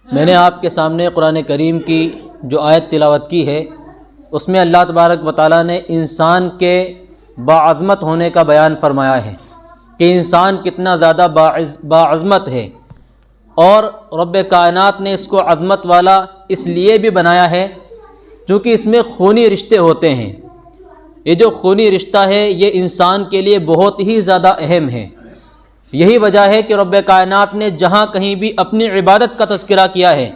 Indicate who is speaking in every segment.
Speaker 1: میں نے آپ کے سامنے قرآن کریم کی جو آیت تلاوت کی ہے اس میں اللہ تبارک و تعالیٰ نے انسان کے باعظمت ہونے کا بیان فرمایا ہے کہ انسان کتنا زیادہ باعظمت ہے، اور رب کائنات نے اس کو عظمت والا اس لیے بھی بنایا ہے کیونکہ اس میں خونی رشتے ہوتے ہیں۔ یہ جو خونی رشتہ ہے یہ انسان کے لیے بہت ہی زیادہ اہم ہے۔ یہی وجہ ہے کہ رب کائنات نے جہاں کہیں بھی اپنی عبادت کا تذکرہ کیا ہے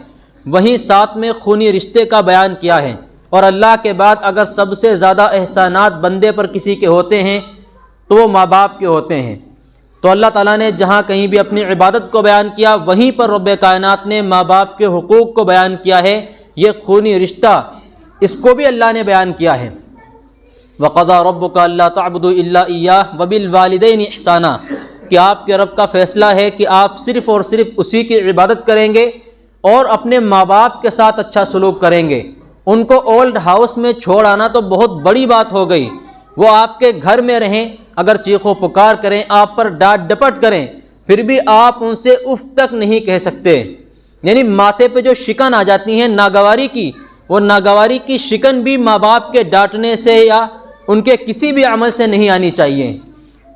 Speaker 1: وہیں ساتھ میں خونی رشتے کا بیان کیا ہے، اور اللہ کے بعد اگر سب سے زیادہ احسانات بندے پر کسی کے ہوتے ہیں تو وہ ماں باپ کے ہوتے ہیں۔ تو اللہ تعالیٰ نے جہاں کہیں بھی اپنی عبادت کو بیان کیا وہیں پر رب کائنات نے ماں باپ کے حقوق کو بیان کیا ہے۔ یہ خونی رشتہ اس کو بھی اللہ نے بیان کیا ہے۔ وَقَضَىٰ رَبُّكَ أَلَّا تَعْبُدُوا إِلَّا إِيَّاهُ وَبِالْوَالِدَيْنِ إِحْسَانًا، کہ آپ کے رب کا فیصلہ ہے کہ آپ صرف اور صرف اسی کی عبادت کریں گے اور اپنے ماں باپ کے ساتھ اچھا سلوک کریں گے۔ ان کو اولڈ ہاؤس میں چھوڑ آنا تو بہت بڑی بات ہو گئی، وہ آپ کے گھر میں رہیں، اگر چیخ و پکار کریں، آپ پر ڈانٹ ڈپٹ کریں، پھر بھی آپ ان سے اف تک نہیں کہہ سکتے۔ یعنی ماتھے پہ جو شکن آ جاتی ہیں ناگواری کی، وہ ناگواری کی شکن بھی ماں باپ کے ڈانٹنے سے یا ان کے کسی بھی عمل سے نہیں آنی چاہیے۔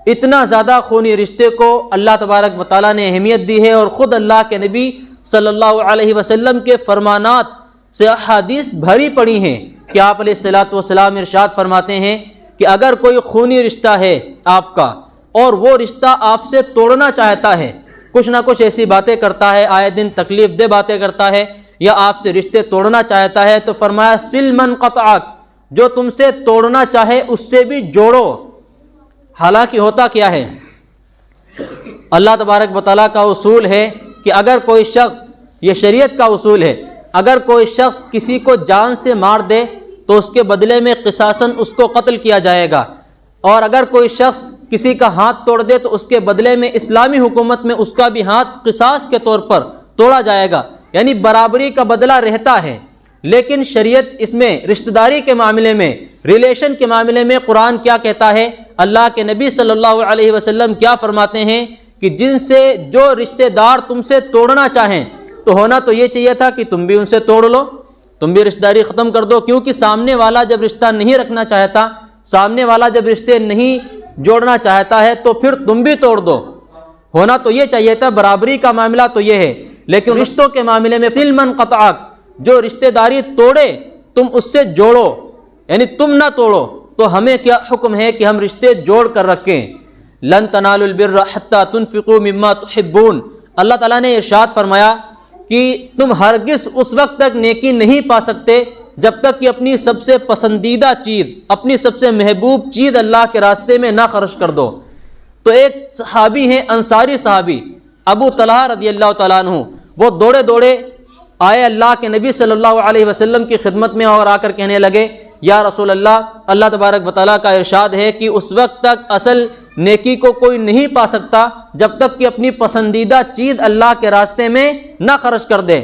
Speaker 1: اتنا زیادہ خونی رشتے کو اللہ تبارک و تعالیٰ نے اہمیت دی ہے، اور خود اللہ کے نبی صلی اللہ علیہ وسلم کے فرمانات سے احادیث بھری پڑی ہیں کہ آپ علیہ الصلاۃ والسلام ارشاد فرماتے ہیں کہ اگر کوئی خونی رشتہ ہے آپ کا اور وہ رشتہ آپ سے توڑنا چاہتا ہے، کچھ نہ کچھ ایسی باتیں کرتا ہے، آئے دن تکلیف دہ باتیں کرتا ہے یا آپ سے رشتے توڑنا چاہتا ہے، تو فرمایا سل من قطعک، جو تم سے توڑنا چاہے اس سے بھی جوڑو۔ حالانکہ ہوتا کیا ہے، اللہ تبارک و تعالیٰ کا اصول ہے کہ اگر کوئی شخص، یہ شریعت کا اصول ہے، اگر کوئی شخص کسی کو جان سے مار دے تو اس کے بدلے میں قصاصاً اس کو قتل کیا جائے گا، اور اگر کوئی شخص کسی کا ہاتھ توڑ دے تو اس کے بدلے میں اسلامی حکومت میں اس کا بھی ہاتھ قصاص کے طور پر توڑا جائے گا، یعنی برابری کا بدلہ رہتا ہے۔ لیکن شریعت اس میں رشتہ داری کے معاملے میں، ریلیشن کے معاملے میں قرآن کیا کہتا ہے، اللہ کے نبی صلی اللہ علیہ وسلم کیا فرماتے ہیں کہ جن سے جو رشتہ دار تم سے توڑنا چاہیں تو ہونا تو یہ چاہیے تھا کہ تم بھی ان سے توڑ لو، تم بھی رشتہ داری ختم کر دو، کیونکہ سامنے والا جب رشتہ نہیں رکھنا چاہتا، سامنے والا جب رشتے نہیں جوڑنا چاہتا ہے تو پھر تم بھی توڑ دو۔ ہونا تو یہ چاہیے تھا، برابری کا معاملہ تو یہ ہے، لیکن رشتوں کے معاملے میں سل من قطعک، جو رشتہ داری توڑے تم اس سے جوڑو، یعنی تم نہ توڑو۔ تو ہمیں کیا حکم ہے کہ ہم رشتے جوڑ کر رکھیں۔ لن تنالوا البر حتى تنفقوا مما تحبون، اللہ تعالیٰ نے ارشاد فرمایا کہ تم ہرگز اس وقت تک نیکی نہیں پا سکتے جب تک کہ اپنی سب سے پسندیدہ چیز، اپنی سب سے محبوب چیز اللہ کے راستے میں نہ خرچ کر دو۔ تو ایک صحابی ہیں، انصاری صحابی ابو طلحہ رضی اللہ تعالیٰ عنہ، وہ دوڑے دوڑے آئے اللہ کے نبی صلی اللہ علیہ وسلم کی خدمت میں اور آ کر کہنے لگے، یا رسول اللہ، اللہ تبارک و تعالیٰ کا ارشاد ہے کہ اس وقت تک اصل نیکی کو کوئی نہیں پا سکتا جب تک کہ اپنی پسندیدہ چیز اللہ کے راستے میں نہ خرچ کر دے۔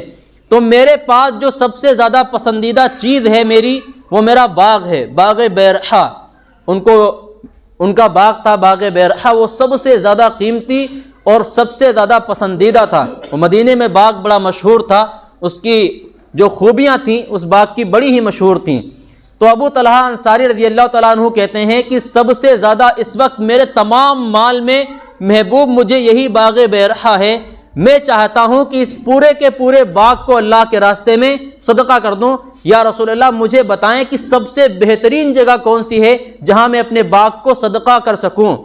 Speaker 1: تو میرے پاس جو سب سے زیادہ پسندیدہ چیز ہے میری، وہ میرا باغ ہے، باغ بیرحا۔ ان کا باغ تھا باغ بیرحا، وہ سب سے زیادہ قیمتی اور سب سے زیادہ پسندیدہ تھا۔ وہ مدینے میں باغ بڑا مشہور تھا، اس کی جو خوبیاں تھیں اس باغ کی بڑی ہی مشہور تھیں۔ تو ابو طلحہ انصاری رضی اللہ تعالیٰ عنہ کہتے ہیں کہ سب سے زیادہ اس وقت میرے تمام مال میں محبوب مجھے یہی باغ بیرحا ہے، میں چاہتا ہوں کہ اس پورے کے پورے باغ کو اللہ کے راستے میں صدقہ کر دوں۔ یا رسول اللہ، مجھے بتائیں کہ سب سے بہترین جگہ کون سی ہے جہاں میں اپنے باغ کو صدقہ کر سکوں۔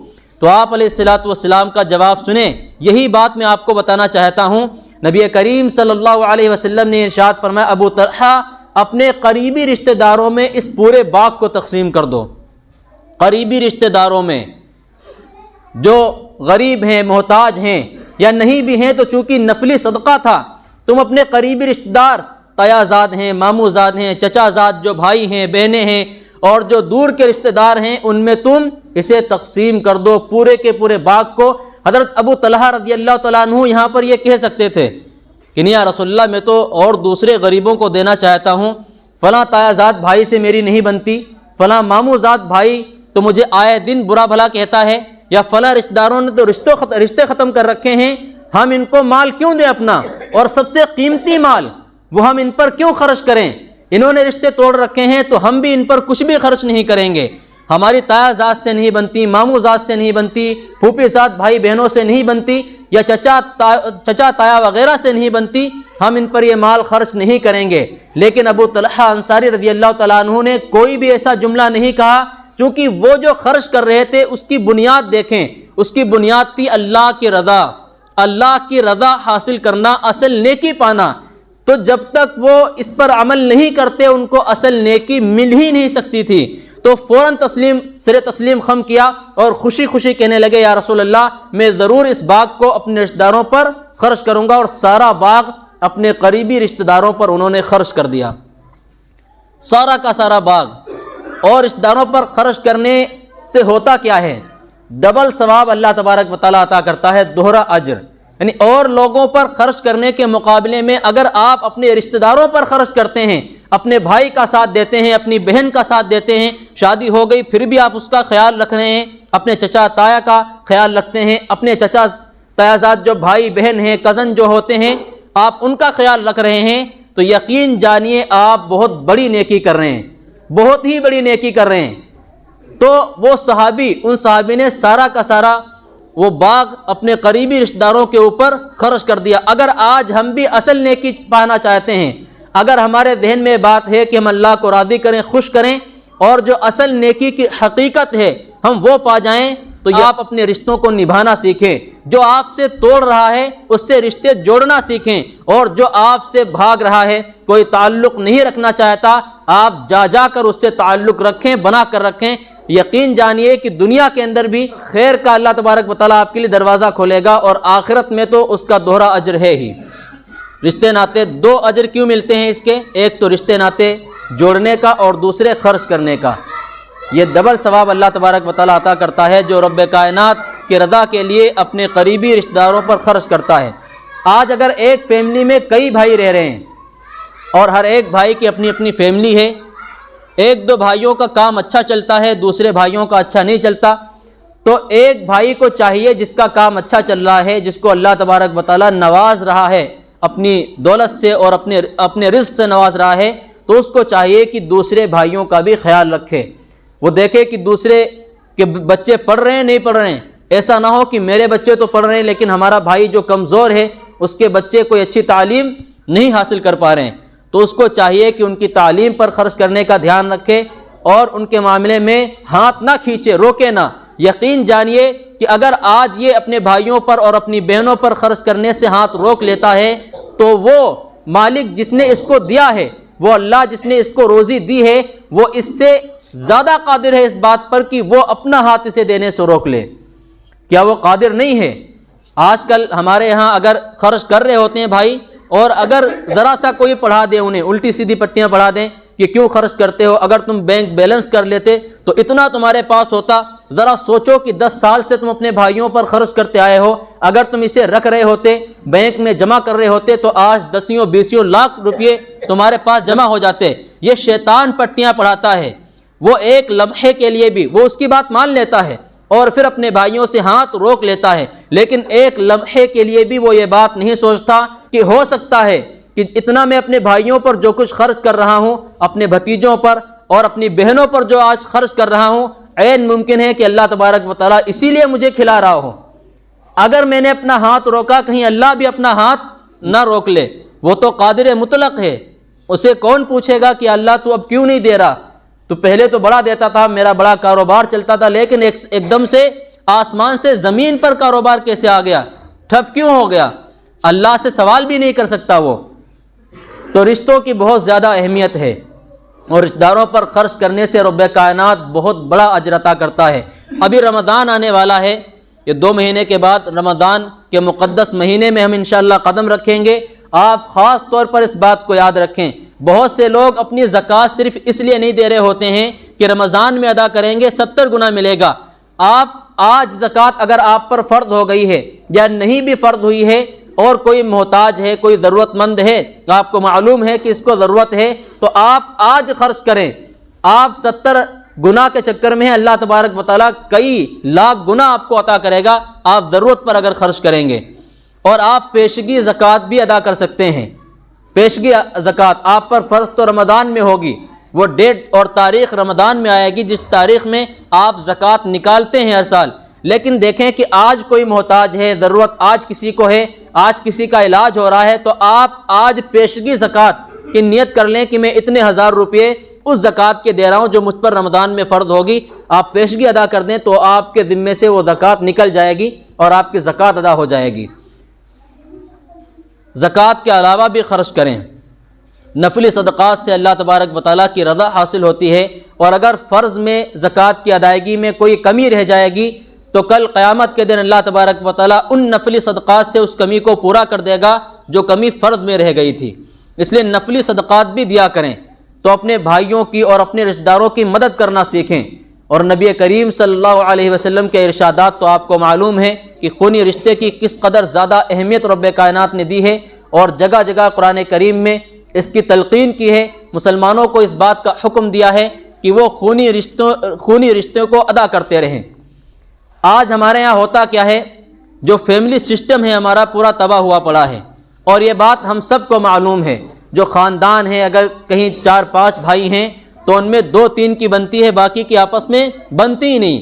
Speaker 1: تو آپ علیہ الصلاۃ والسلام کا جواب سنیں، یہی بات میں آپ کو بتانا چاہتا ہوں۔ نبی کریم صلی اللہ علیہ وسلم نے ارشاد فرمایا، ابو طلحہ، اپنے قریبی رشتہ داروں میں اس پورے باغ کو تقسیم کر دو۔ قریبی رشتہ داروں میں جو غریب ہیں، محتاج ہیں یا نہیں بھی ہیں، تو چونکہ نفلی صدقہ تھا، تم اپنے قریبی رشتہ دار، تایا زاد ہیں، ماموں زاد ہیں، چچا زاد جو بھائی ہیں، بہنیں ہیں، اور جو دور کے رشتہ دار ہیں، ان میں تم اسے تقسیم کر دو، پورے کے پورے باغ کو۔ حضرت ابو طلحہ رضی اللہ تعالیٰ عنہ یہاں پر یہ کہہ سکتے تھے کہ نہیں یا رسول اللہ، میں تو اور دوسرے غریبوں کو دینا چاہتا ہوں، فلاں تایا زاد بھائی سے میری نہیں بنتی، فلاں ماموں زاد بھائی تو مجھے آئے دن برا بھلا کہتا ہے، یا فلاں رشتہ داروں نے تو رشتے ختم کر رکھے ہیں، ہم ان کو مال کیوں دیں اپنا، اور سب سے قیمتی مال وہ ہم ان پر کیوں خرچ کریں؟ انہوں نے رشتے توڑ رکھے ہیں تو ہم بھی ان پر کچھ بھی خرچ نہیں کریں گے۔ ہماری تایا ذات سے نہیں بنتی، ماموں ذات سے نہیں بنتی، پھوپھی ذات بھائی بہنوں سے نہیں بنتی، یا چچا تایا وغیرہ سے نہیں بنتی، ہم ان پر یہ مال خرچ نہیں کریں گے۔ لیکن ابو طلحہ انصاری رضی اللہ تعالیٰ عنہ نے کوئی بھی ایسا جملہ نہیں کہا، کیونکہ وہ جو خرچ کر رہے تھے اس کی بنیاد دیکھیں، اس کی بنیاد تھی اللہ کی رضا، اللہ کی رضا حاصل کرنا، اصل نیکی پانا۔ تو جب تک وہ اس پر عمل نہیں کرتے ان کو اصل نیکی مل ہی نہیں سکتی تھی۔ تو فوراً سر تسلیم خم کیا اور خوشی خوشی کہنے لگے یا رسول اللہ میں ضرور اس باغ کو اپنے رشتہ داروں پر خرچ کروں گا، اور سارا باغ اپنے قریبی رشتہ داروں پر انہوں نے خرچ کر دیا، سارا کا سارا باغ۔ اور رشتہ داروں پر خرچ کرنے سے ہوتا کیا ہے؟ ڈبل ثواب اللہ تبارک و تعالیٰ عطا کرتا ہے، دوہرا اجر۔ یعنی اور لوگوں پر خرچ کرنے کے مقابلے میں اگر آپ اپنے رشتہ داروں پر خرچ کرتے ہیں، اپنے بھائی کا ساتھ دیتے ہیں، اپنی بہن کا ساتھ دیتے ہیں، شادی ہو گئی پھر بھی آپ اس کا خیال رکھ رہے ہیں، اپنے چچا تایا کا خیال رکھتے ہیں، اپنے چچا تایا زاد جو بھائی بہن ہیں، کزن جو ہوتے ہیں، آپ ان کا خیال رکھ رہے ہیں، تو یقین جانیے آپ بہت بڑی نیکی کر رہے ہیں، بہت ہی بڑی نیکی کر رہے ہیں۔ تو وہ صحابی، ان صحابی نے سارا کا سارا وہ باغ اپنے قریبی رشتہ داروں کے اوپر خرچ کر دیا۔ اگر آج ہم بھی اصل نیکی پانا چاہتے ہیں، اگر ہمارے ذہن میں بات ہے کہ ہم اللہ کو راضی کریں، خوش کریں، اور جو اصل نیکی کی حقیقت ہے ہم وہ پا جائیں، تو آپ اپنے رشتوں کو نبھانا سیکھیں۔ جو آپ سے توڑ رہا ہے اس سے رشتے جوڑنا سیکھیں، اور جو آپ سے بھاگ رہا ہے، کوئی تعلق نہیں رکھنا چاہتا، آپ جا کر اس سے تعلق رکھیں، بنا کر رکھیں۔ یقین جانیے کہ دنیا کے اندر بھی خیر کا اللہ تبارک و تعالیٰ آپ کے لیے دروازہ کھولے گا، اور آخرت میں تو اس کا دوہرا اجر ہے ہی۔ رشتے ناطے دو اجر کیوں ملتے ہیں اس کے؟ ایک تو رشتے ناطے جوڑنے کا، اور دوسرے خرچ کرنے کا۔ یہ ڈبل ثواب اللہ تبارک و تعالیٰ عطا کرتا ہے جو رب کائنات کی رضا کے لیے اپنے قریبی رشتہ داروں پر خرچ کرتا ہے۔ آج اگر ایک فیملی میں کئی بھائی رہ رہے ہیں، اور ہر ایک بھائی کی اپنی اپنی فیملی ہے، ایک دو بھائیوں کا کام اچھا چلتا ہے، دوسرے بھائیوں کا اچھا نہیں چلتا، تو ایک بھائی کو چاہیے جس کا کام اچھا چل رہا ہے، جس کو اللہ تبارک و تعالیٰ نواز رہا ہے اپنی دولت سے اور اپنے رزق سے نواز رہا ہے، تو اس کو چاہیے کہ دوسرے بھائیوں کا بھی خیال رکھے۔ وہ دیکھے کہ دوسرے کے بچے پڑھ رہے ہیں نہیں پڑھ رہے ہیں، ایسا نہ ہو کہ میرے بچے تو پڑھ رہے ہیں لیکن ہمارا بھائی جو کمزور ہے اس کے بچے کوئی اچھی تعلیم نہیں حاصل کر پا رہے ہیں، تو اس کو چاہیے کہ ان کی تعلیم پر خرچ کرنے کا دھیان رکھے، اور ان کے معاملے میں ہاتھ نہ کھینچے، روکے نہ۔ یقین جانیے کہ اگر آج یہ اپنے بھائیوں پر اور اپنی بہنوں پر خرچ کرنے سے ہاتھ روک لیتا ہے، تو وہ مالک جس نے اس کو دیا ہے، وہ اللہ جس نے اس کو روزی دی ہے، وہ اس سے زیادہ قادر ہے اس بات پر کہ وہ اپنا ہاتھ اسے دینے سے روک لے۔ کیا وہ قادر نہیں ہے؟ آج کل ہمارے ہاں اگر خرچ کر رہے ہوتے ہیں بھائی، اور اگر ذرا سا کوئی پڑھا دے، انہیں الٹی سیدھی پٹیاں پڑھا دیں کہ کیوں خرچ کرتے ہو، اگر تم بینک بیلنس کر لیتے تو اتنا تمہارے پاس ہوتا۔ ذرا سوچو کہ 10 سال سے تم اپنے بھائیوں پر خرچ کرتے آئے ہو، اگر تم اسے رکھ رہے ہوتے، بینک میں جمع کر رہے ہوتے، تو آج 10-20 لاکھ روپئے تمہارے پاس جمع ہو جاتے۔ یہ شیطان پٹیاں پڑھاتا ہے، وہ ایک لمحے کے لیے بھی وہ اس کی بات مان لیتا ہے اور پھر اپنے بھائیوں سے ہاتھ روک لیتا ہے، لیکن ایک لمحے کے لیے بھی وہ یہ بات نہیں سوچتا کہ ہو سکتا ہے کہ اتنا میں اپنے بھائیوں پر جو کچھ خرچ کر رہا ہوں، اپنے بھتیجوں پر اور اپنی بہنوں پر جو آج خرچ کر رہا ہوں، عین ممکن ہے کہ اللہ تبارک و تعالیٰ اسی لیے مجھے کھلا رہا ہو۔ اگر میں نے اپنا ہاتھ روکا، کہیں اللہ بھی اپنا ہاتھ نہ روک لے۔ وہ تو قادر مطلق ہے، اسے کون پوچھے گا کہ اللہ تو اب کیوں نہیں دے رہا؟ تو پہلے تو بڑا دیتا تھا، میرا بڑا کاروبار چلتا تھا، لیکن ایک دم سے آسمان سے زمین پر کاروبار کیسے آ گیا؟ ٹھپ کیوں ہو گیا؟ اللہ سے سوال بھی نہیں کر سکتا وہ۔ تو رشتوں کی بہت زیادہ اہمیت ہے، اور رشتہ داروں پر خرچ کرنے سے رب کائنات بہت بڑا اجر عطا کرتا ہے۔ ابھی رمضان آنے والا ہے، یہ 2 مہینے کے بعد رمضان کے مقدس مہینے میں ہم انشاءاللہ قدم رکھیں گے۔ آپ خاص طور پر اس بات کو یاد رکھیں، بہت سے لوگ اپنی زکوٰۃ صرف اس لیے نہیں دے رہے ہوتے ہیں کہ رمضان میں ادا کریں گے 70 گنا ملے گا۔ آپ آج زکوٰۃ اگر آپ پر فرض ہو گئی ہے یا نہیں بھی فرض ہوئی ہے، اور کوئی محتاج ہے، کوئی ضرورت مند ہے، آپ کو معلوم ہے کہ اس کو ضرورت ہے، تو آپ آج خرچ کریں۔ آپ 70 گنا کے چکر میں ہیں، اللہ تبارک و تعالیٰ کئی لاکھ گنا آپ کو عطا کرے گا، آپ ضرورت پر اگر خرچ کریں گے۔ اور آپ پیشگی زکوٰۃ بھی ادا کر سکتے ہیں۔ پیشگی زکوٰۃ آپ پر فرض تو رمضان میں ہوگی، وہ ڈیٹ اور تاریخ رمضان میں آئے گی جس تاریخ میں آپ زکوٰۃ نکالتے ہیں ہر سال۔ لیکن دیکھیں کہ آج کوئی محتاج ہے، ضرورت آج کسی کو ہے، آج کسی کا علاج ہو رہا ہے، تو آپ آج پیشگی زکوٰۃ کی نیت کر لیں کہ میں اتنے ہزار روپے اس زکوٰۃ کے دے رہا ہوں جو مجھ پر رمضان میں فرض ہوگی۔ آپ پیشگی ادا کر دیں تو آپ کے ذمے سے وہ زکوٰۃ نکل جائے گی اور آپ کی زکوٰۃ ادا ہو جائے گی۔ زکوٰۃ کے علاوہ بھی خرچ کریں۔ نفلی صدقات سے اللہ تبارک و تعالیٰ کی رضا حاصل ہوتی ہے، اور اگر فرض میں زکوٰۃ کی ادائیگی میں کوئی کمی رہ جائے گی تو کل قیامت کے دن اللہ تبارک و تعالیٰ ان نفلی صدقات سے اس کمی کو پورا کر دے گا جو کمی فرض میں رہ گئی تھی۔ اس لیے نفلی صدقات بھی دیا کریں تو اپنے بھائیوں کی اور اپنے رشتہ داروں کی مدد کرنا سیکھیں۔ اور نبی کریم صلی اللہ علیہ وسلم کے ارشادات تو آپ کو معلوم ہے کہ خونی رشتے کی کس قدر زیادہ اہمیت رب کائنات نے دی ہے، اور جگہ جگہ قرآن کریم میں اس کی تلقین کی ہے، مسلمانوں کو اس بات کا حکم دیا ہے کہ وہ خونی رشتوں کو ادا کرتے رہیں۔ آج ہمارے ہاں ہوتا کیا ہے، جو فیملی سسٹم ہے ہمارا پورا تباہ ہوا پڑا ہے، اور یہ بات ہم سب کو معلوم ہے۔ جو خاندان ہیں، اگر کہیں 4-5 بھائی ہیں تو ان میں 2-3 کی بنتی ہے، باقی کی آپس میں بنتی ہی نہیں،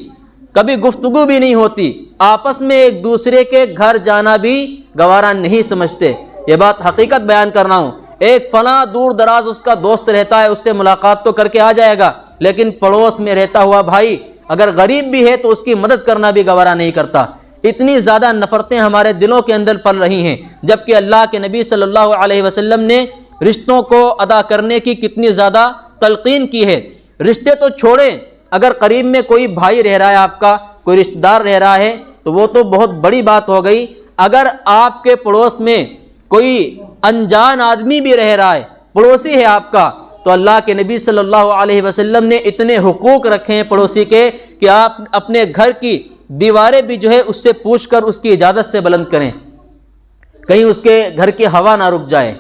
Speaker 1: کبھی گفتگو بھی نہیں ہوتی، آپس میں ایک دوسرے کے گھر جانا بھی گوارا نہیں سمجھتے۔ یہ بات حقیقت بیان کر رہا ہوں۔ ایک فلاں دور دراز اس کا دوست رہتا ہے، اس سے ملاقات تو کر کے آ جائے گا، لیکن پڑوس میں رہتا ہوا بھائی اگر غریب بھی ہے تو اس کی مدد کرنا بھی گوارا نہیں کرتا۔ اتنی زیادہ نفرتیں ہمارے دلوں کے اندر پل رہی ہیں، جبکہ اللہ کے نبی صلی اللہ علیہ وسلم نے رشتوں کو ادا کرنے کی کتنی زیادہ تلقین کی ہے۔ رشتے تو چھوڑیں، اگر قریب میں کوئی بھائی رہ رہا ہے، آپ کا کوئی رشتہ دار رہ رہا ہے تو وہ تو بہت بڑی بات ہو گئی۔ اگر آپ کے پڑوس میں کوئی انجان آدمی بھی رہ رہا ہے، پڑوسی ہے آپ کا، تو اللہ کے نبی صلی اللہ علیہ وسلم نے اتنے حقوق رکھے ہیں پڑوسی کے کہ آپ اپنے گھر کی دیواریں بھی جو ہے اس سے پوچھ کر اس کی اجازت سے بلند کریں، کہیں اس کے گھر کی ہوا نہ رک جائے،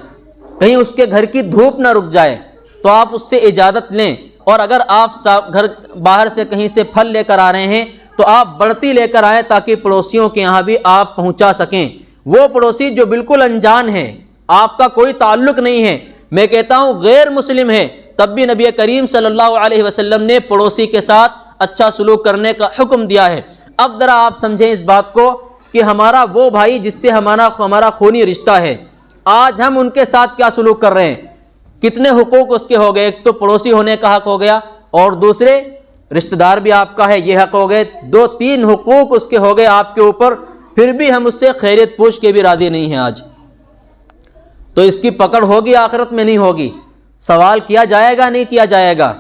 Speaker 1: کہیں اس کے گھر کی دھوپ نہ رک جائے، تو آپ اس سے اجازت لیں۔ اور اگر آپ گھر باہر سے کہیں سے پھل لے کر آ رہے ہیں تو آپ بڑھتی لے کر آئیں تاکہ پڑوسیوں کے یہاں بھی آپ پہنچا سکیں۔ وہ پڑوسی جو بالکل انجان ہے، آپ کا کوئی تعلق نہیں ہے، میں کہتا ہوں غیر مسلم ہے، تب بھی نبی کریم صلی اللہ علیہ وسلم نے پڑوسی کے ساتھ اچھا سلوک کرنے کا حکم دیا ہے۔ اب ذرا آپ سمجھیں اس بات کو کہ ہمارا وہ بھائی جس سے ہمارا خونی رشتہ ہے، آج ہم ان کے ساتھ کیا سلوک کر رہے ہیں، کتنے حقوق اس کے ہو گئے۔ ایک تو پڑوسی ہونے کا حق ہو گیا، اور دوسرے رشتہ دار بھی آپ کا ہے، یہ حق ہو گئے، 2-3 حقوق اس کے ہو گئے آپ کے اوپر، پھر بھی ہم اس سے خیریت پوچھ کے بھی راضی نہیں ہیں آج۔ تو اس کی پکڑ ہوگی، آخرت میں نہیں ہوگی، سوال کیا جائے گا نہیں کیا جائے گا۔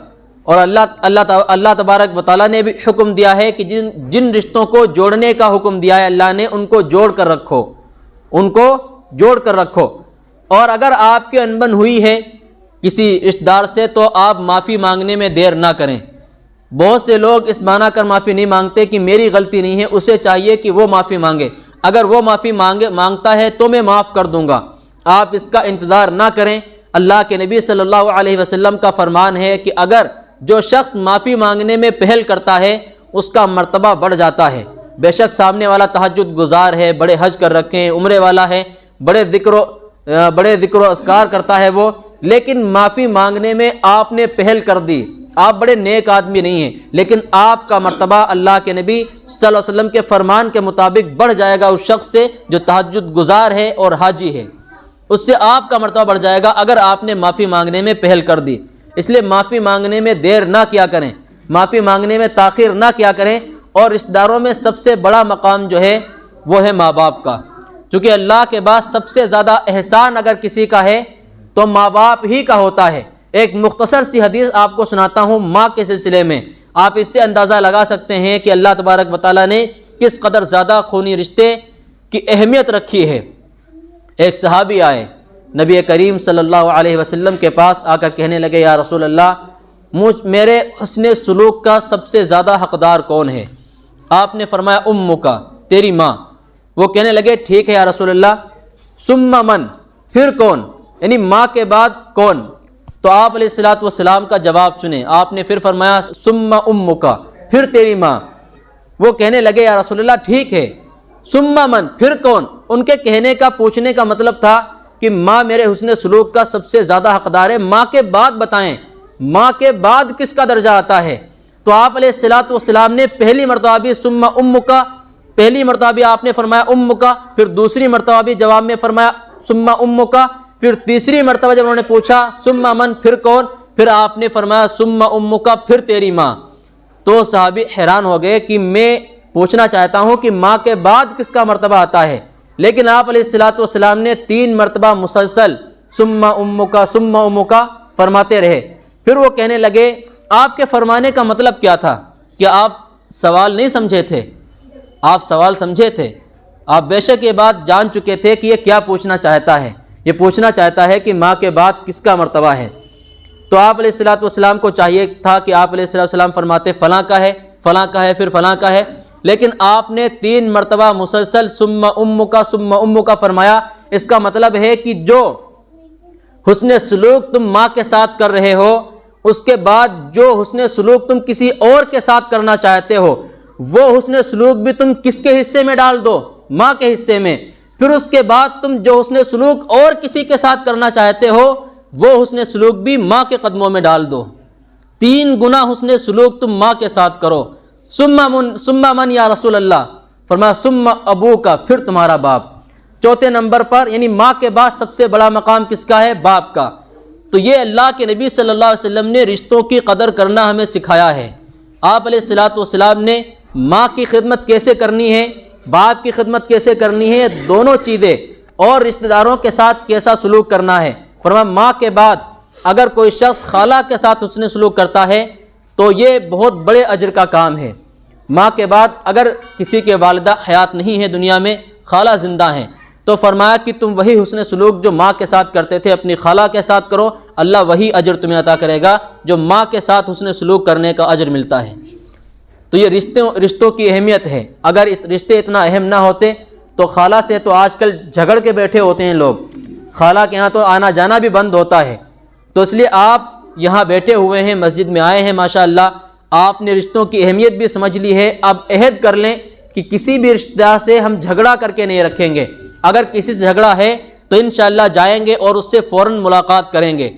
Speaker 1: اور اللہ تبارک و تعالیٰ نے بھی حکم دیا ہے کہ جن رشتوں کو جوڑنے کا حکم دیا ہے اللہ نے، ان کو جوڑ کر رکھو، ان کو جوڑ کر رکھو۔ اور اگر آپ کی انبن ہوئی ہے کسی رشتہ دار سے تو آپ معافی مانگنے میں دیر نہ کریں۔ بہت سے لوگ اس معنی کر معافی نہیں مانگتے کہ میری غلطی نہیں ہے، اسے چاہیے کہ وہ معافی مانگے، اگر وہ معافی مانگتا ہے تو میں معاف کر دوں گا۔ آپ اس کا انتظار نہ کریں۔ اللہ کے نبی صلی اللہ علیہ وسلم کا فرمان ہے کہ اگر جو شخص معافی مانگنے میں پہل کرتا ہے اس کا مرتبہ بڑھ جاتا ہے۔ بے شک سامنے والا تہجد گزار ہے، بڑے حج کر رکھے ہیں، عمرے والا ہے، بڑے ذکر و اذکار کرتا ہے وہ، لیکن معافی مانگنے میں آپ نے پہل کر دی، آپ بڑے نیک آدمی نہیں ہیں، لیکن آپ کا مرتبہ اللہ کے نبی صلی اللہ علیہ وسلم کے فرمان کے مطابق بڑھ جائے گا اس شخص سے جو تہجد گزار ہے اور حاجی ہے، اس سے آپ کا مرتبہ بڑھ جائے گا اگر آپ نے معافی مانگنے میں پہل کر دی۔ اس لیے معافی مانگنے میں دیر نہ کیا کریں، معافی مانگنے میں تاخیر نہ کیا کریں۔ اور رشتہ داروں میں سب سے بڑا مقام جو ہے وہ ہے ماں باپ کا، کیونکہ اللہ کے بعد سب سے زیادہ احسان اگر کسی کا ہے تو ماں باپ ہی کا ہوتا ہے۔ ایک مختصر سی حدیث آپ کو سناتا ہوں ماں کے سلسلے میں، آپ اس سے اندازہ لگا سکتے ہیں کہ اللہ تبارک و تعالیٰ نے کس قدر زیادہ خونی رشتے کی اہمیت رکھی ہے۔ ایک صحابی آئے نبی کریم صلی اللہ علیہ وسلم کے پاس، آ کر کہنے لگے یا رسول اللہ، میرے حسن سلوک کا سب سے زیادہ حقدار کون ہے؟ آپ نے فرمایا امک، تیری ماں۔ وہ کہنے لگے ٹھیک ہے یا رسول اللہ، ثم من، پھر کون، یعنی ماں کے بعد کون؟ تو آپ علیہ الصلوۃ والسلام کا جواب سنیں، آپ نے پھر فرمایا ثم امک، پھر تیری ماں۔ وہ کہنے لگے یا رسول اللہ ٹھیک ہے، ثم من پھر کون؟ ان کے کہنے کا پوچھنے کا مطلب تھا کہ ماں میرے حسن سلوک کا سب سے زیادہ حقدار ہے، ماں کے بعد بتائیں، ماں کے بعد کس کا درجہ آتا ہے؟ تو آپ علیہ الصلوۃ والسلام نے پہلی مرتبہ بھی ثم امک، پہلی مرتبہ بھی آپ نے فرمایا امک، پھر دوسری مرتبہ بھی جواب میں فرمایا ثم امک، پھر تیسری مرتبہ جب انہوں نے پوچھا ثم من پھر کون، پھر آپ نے فرمایا ثم امک پھر تیری ماں۔ تو صحابی حیران ہو گئے کہ میں پوچھنا چاہتا ہوں کہ ماں کے بعد کس کا مرتبہ آتا ہے، لیکن آپ علیہ الصلوۃ والسلام نے 3 مرتبہ مسلسل ثم امک فرماتے رہے۔ پھر وہ کہنے لگے آپ کے فرمانے کا مطلب کیا تھا؟ کہ آپ سوال نہیں سمجھے تھے؟ آپ سوال سمجھے تھے، آپ بے شک یہ بات جان چکے تھے کہ یہ کیا پوچھنا چاہتا ہے، یہ پوچھنا چاہتا ہے کہ ماں کے بعد کس کا مرتبہ ہے۔ تو آپ علیہ الصلوۃ والسلام کو چاہیے تھا کہ آپ علیہ الصلوۃ والسلام فرماتے فلاں کا ہے، فلاں کا ہے، پھر فلاں کا ہے، لیکن آپ نے 3 مرتبہ مسلسل ثم امک فرمایا۔ اس کا مطلب ہے کہ جو حسن سلوک تم ماں کے ساتھ کر رہے ہو، اس کے بعد جو حسن سلوک تم کسی اور کے ساتھ کرنا چاہتے ہو، وہ حسن سلوک بھی تم کس کے حصے میں ڈال دو؟ ماں کے حصے میں۔ پھر اس کے بعد تم جو حسن سلوک اور کسی کے ساتھ کرنا چاہتے ہو، وہ حسن سلوک بھی ماں کے قدموں میں ڈال دو۔ 3 گنا حسن سلوک تم ماں کے ساتھ کرو۔ ثم من یا رسول اللہ، فرمایا ثم ابوک پھر تمہارا باپ۔ چوتھے نمبر پر یعنی ماں کے بعد سب سے بڑا مقام کس کا ہے؟ باپ کا۔ تو یہ اللہ کے نبی صلی اللہ علیہ وسلم نے رشتوں کی قدر کرنا ہمیں سکھایا ہے۔ آپ علیہ الصلوۃ والسلام نے ماں کی خدمت کیسے کرنی ہے، باپ کی خدمت کیسے کرنی ہے، دونوں چیزیں، اور رشتہ داروں کے ساتھ کیسا سلوک کرنا ہے۔ فرمایا ماں کے بعد اگر کوئی شخص خالہ کے ساتھ حسن سلوک کرتا ہے تو یہ بہت بڑے اجر کا کام ہے۔ ماں کے بعد اگر کسی کے والدہ حیات نہیں ہے دنیا میں، خالہ زندہ ہیں، تو فرمایا کہ تم وہی حسن سلوک جو ماں کے ساتھ کرتے تھے اپنی خالہ کے ساتھ کرو، اللہ وہی اجر تمہیں عطا کرے گا جو ماں کے ساتھ حسن سلوک کرنے کا اجر ملتا ہے۔ تو یہ رشتوں کی اہمیت ہے۔ اگر رشتے اتنا اہم نہ ہوتے تو خالہ سے تو آج کل جھگڑ کے بیٹھے ہوتے ہیں لوگ، خالہ کے ہاں تو آنا جانا بھی بند ہوتا ہے۔ تو اس لیے آپ یہاں بیٹھے ہوئے ہیں، مسجد میں آئے ہیں، ماشاءاللہ آپ نے رشتوں کی اہمیت بھی سمجھ لی ہے۔ اب عہد کر لیں کہ کسی بھی رشتہ دار سے ہم جھگڑا کر کے نہیں رکھیں گے۔ اگر کسی سے جھگڑا ہے تو انشاءاللہ جائیں گے اور اس سے فوراً ملاقات کریں گے۔